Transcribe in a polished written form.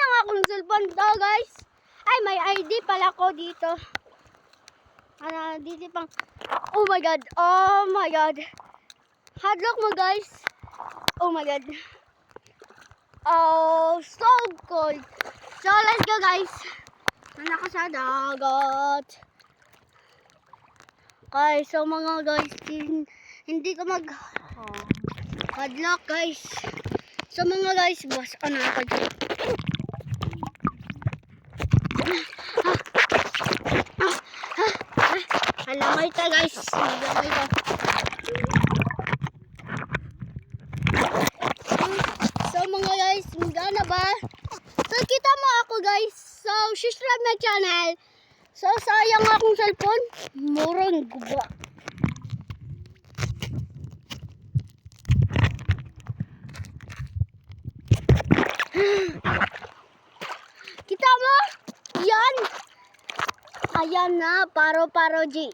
ang akong cellphone to, guys. Ay, may ID pala ko dito. Dito pang... Oh my God. Oh my God. Hadlock mo, guys. Oh my God. Oh, so cold. So, let's go, guys. Nandun ako sa dagat. Okay, so mga guys, hindi ko hadlock, guys. So mga guys, boss, ano ako dyan? Halamay ta, guys. Halamay ta. So mga guys, magana ba? So kita mo ako, guys. So subscribe my channel. So sayang akong cellphone. Murang guba. Kita mo? Yan. Ayan na, paro-paro G.